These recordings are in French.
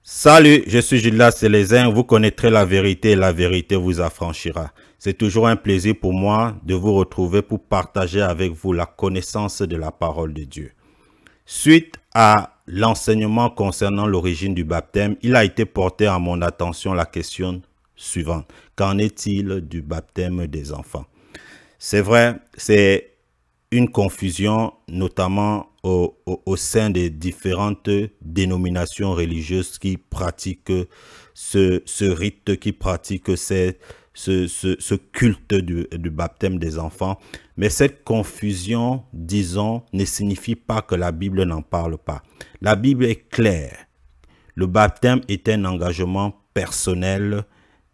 Salut, je suis Gildas Céléstin, vous connaîtrez la vérité et la vérité vous affranchira. C'est toujours un plaisir pour moi de vous retrouver pour partager avec vous la connaissance de la parole de Dieu. Suite à l'enseignement concernant l'origine du baptême, il a été porté à mon attention la question suivante. Qu'en est-il du baptême des enfants? C'est vrai, c'est une confusion, notamment au sein des différentes dénominations religieuses qui pratiquent ce rite, qui pratiquent ce culte du baptême des enfants. Mais cette confusion, disons, ne signifie pas que la Bible n'en parle pas. La Bible est claire. Le baptême est un engagement personnel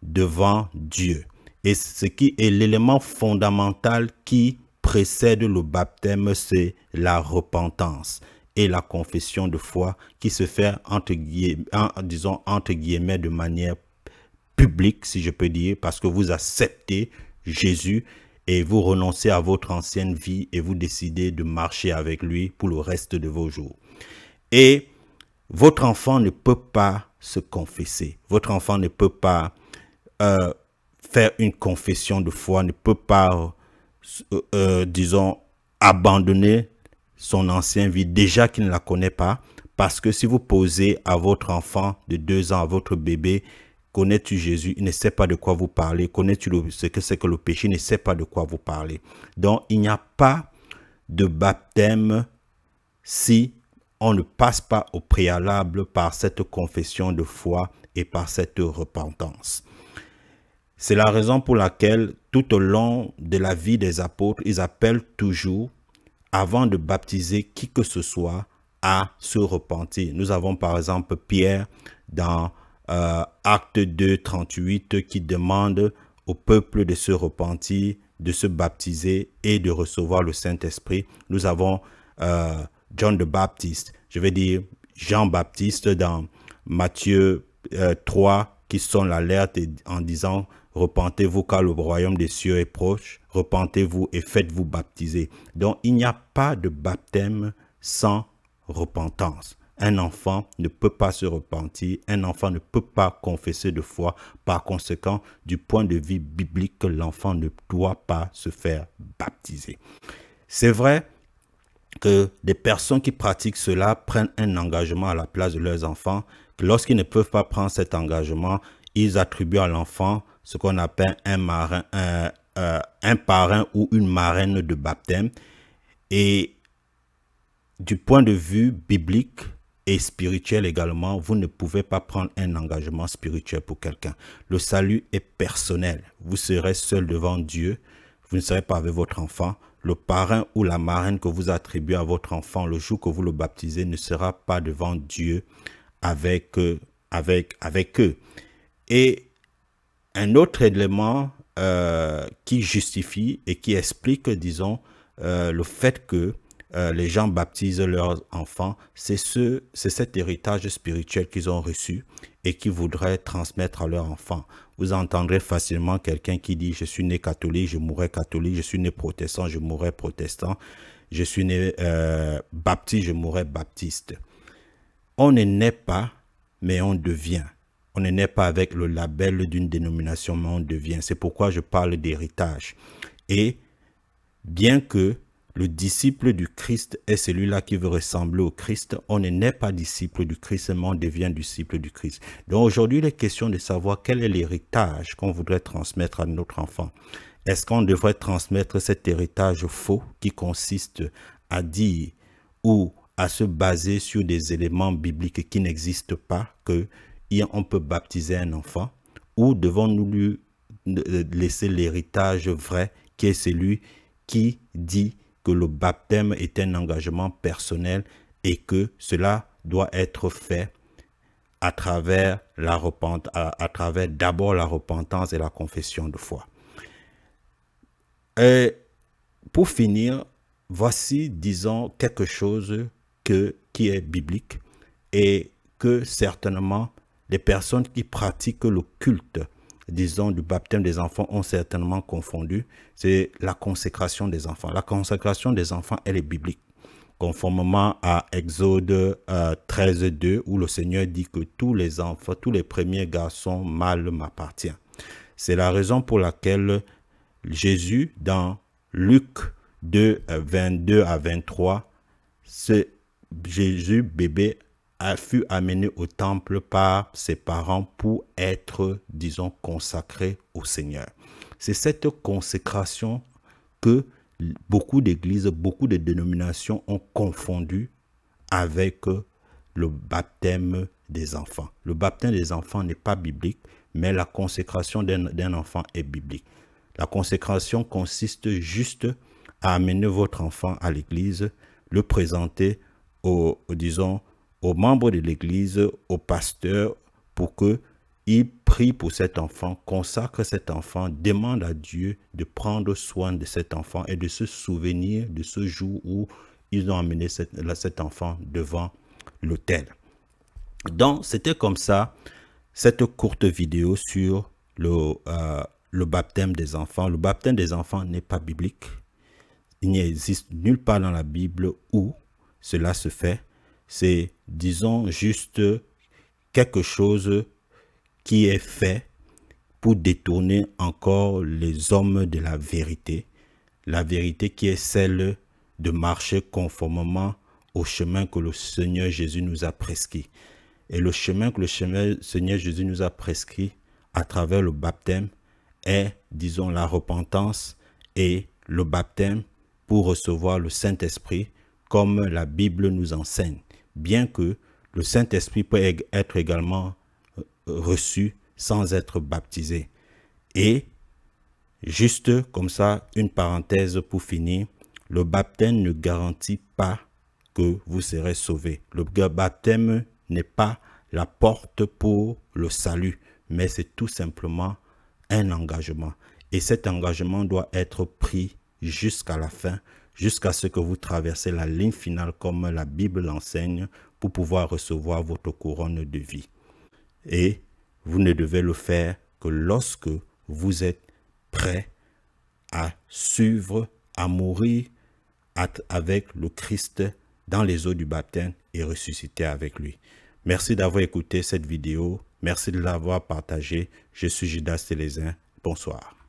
devant Dieu. Et ce qui est l'élément fondamental qui précède le baptême, c'est la repentance et la confession de foi qui se fait entre guillemets de manière publique, si je peux dire, parce que vous acceptez Jésus et vous renoncez à votre ancienne vie et vous décidez de marcher avec lui pour le reste de vos jours. Et votre enfant ne peut pas se confesser. Votre enfant ne peut pas faire une confession de foi, ne peut pas disons, abandonner son ancienne vie, déjà qu'il ne la connaît pas, parce que si vous posez à votre enfant de 2 ans, à votre bébé, connais-tu Jésus, il ne sait pas de quoi vous parlez, connais-tu ce que c'est que le péché, il ne sait pas de quoi vous parlez. Donc, il n'y a pas de baptême si on ne passe pas au préalable par cette confession de foi et par cette repentance. C'est la raison pour laquelle, tout au long de la vie des apôtres, ils appellent toujours, avant de baptiser qui que ce soit, à se repentir. Nous avons par exemple Pierre dans Acte 2, 38 qui demande au peuple de se repentir, de se baptiser et de recevoir le Saint-Esprit. Nous avons John the Baptist, je vais dire Jean-Baptiste dans Matthieu 3 qui sonne l'alerte en disant « Repentez-vous car le royaume des cieux est proche, repentez-vous et faites-vous baptiser ». Donc, il n'y a pas de baptême sans repentance. Un enfant ne peut pas se repentir, un enfant ne peut pas confesser de foi. Par conséquent, du point de vue biblique, l'enfant ne doit pas se faire baptiser. C'est vrai que des personnes qui pratiquent cela prennent un engagement à la place de leurs enfants, que lorsqu'ils ne peuvent pas prendre cet engagement, ils attribuent à l'enfant ce qu'on appelle un parrain ou une marraine de baptême. Et du point de vue biblique et spirituel également, vous ne pouvez pas prendre un engagement spirituel pour quelqu'un. Le salut est personnel. Vous serez seul devant Dieu. Vous ne serez pas avec votre enfant. Le parrain ou la marraine que vous attribuez à votre enfant le jour que vous le baptisez ne sera pas devant Dieu avec eux. Et un autre élément qui justifie et qui explique, disons, le fait que les gens baptisent leurs enfants, c'est cet héritage spirituel qu'ils ont reçu et qu'ils voudraient transmettre à leurs enfants. Vous entendrez facilement quelqu'un qui dit « Je suis né catholique, je mourrai catholique, je suis né protestant, je mourrai protestant, je suis né baptiste, je mourrai baptiste ». On ne naît pas, mais on devient. On ne naît pas avec le label d'une dénomination, mais on devient. C'est pourquoi je parle d'héritage. Et bien que le disciple du Christ est celui-là qui veut ressembler au Christ, on ne naît pas disciple du Christ, mais on devient disciple du Christ. Donc aujourd'hui, il est question de savoir quel est l'héritage qu'on voudrait transmettre à notre enfant. Est-ce qu'on devrait transmettre cet héritage faux qui consiste à dire ou à se baser sur des éléments bibliques qui n'existent pas, qu'on peut baptiser un enfant, ou devons-nous lui laisser l'héritage vrai qui est celui qui dit que le baptême est un engagement personnel et que cela doit être fait à travers d'abord la repentance et la confession de foi. Et pour finir, voici, disons, quelque chose qui est biblique et que certainement les personnes qui pratiquent le culte, disons, du baptême des enfants ont certainement confondu, c'est la consécration des enfants. La consécration des enfants, elle est biblique. conformément à Exode 13:2, où le Seigneur dit que tous les enfants, tous les premiers garçons mâles m'appartiennent. C'est la raison pour laquelle Jésus, dans Luc 2, 22 à 23, ce Jésus bébé fut amené au temple par ses parents pour être, disons, consacré au Seigneur. C'est cette consécration que beaucoup d'églises, beaucoup de dénominations ont confondu avec le baptême des enfants. Le baptême des enfants n'est pas biblique, mais la consécration d'un enfant est biblique. La consécration consiste juste à amener votre enfant à l'église, le présenter aux membres de l'église, au pasteur, pour qu'il prie pour cet enfant, consacre cet enfant, demande à Dieu de prendre soin de cet enfant et de se souvenir de ce jour où ils ont amené cet enfant devant l'autel. Donc, c'était comme ça, cette courte vidéo sur le baptême des enfants. Le baptême des enfants n'est pas biblique. Il n'existe nulle part dans la Bible où cela se fait. C'est, disons, juste quelque chose qui est fait pour détourner encore les hommes de la vérité qui est celle de marcher conformément au chemin que le Seigneur Jésus nous a prescrit. Et le chemin que le Seigneur Jésus nous a prescrit à travers le baptême est, disons, la repentance et le baptême pour recevoir le Saint-Esprit comme la Bible nous enseigne. Bien que le Saint-Esprit peut être également reçu sans être baptisé. Et juste comme ça, une parenthèse pour finir, le baptême ne garantit pas que vous serez sauvés. Le baptême n'est pas la porte pour le salut, mais c'est tout simplement un engagement. Et cet engagement doit être pris jusqu'à la fin, jusqu'à ce que vous traversez la ligne finale comme la Bible l'enseigne pour pouvoir recevoir votre couronne de vie. Et vous ne devez le faire que lorsque vous êtes prêt à suivre, à mourir avec le Christ dans les eaux du baptême et ressusciter avec lui. Merci d'avoir écouté cette vidéo. Merci de l'avoir partagée. Je suis Judas Télézin. Bonsoir.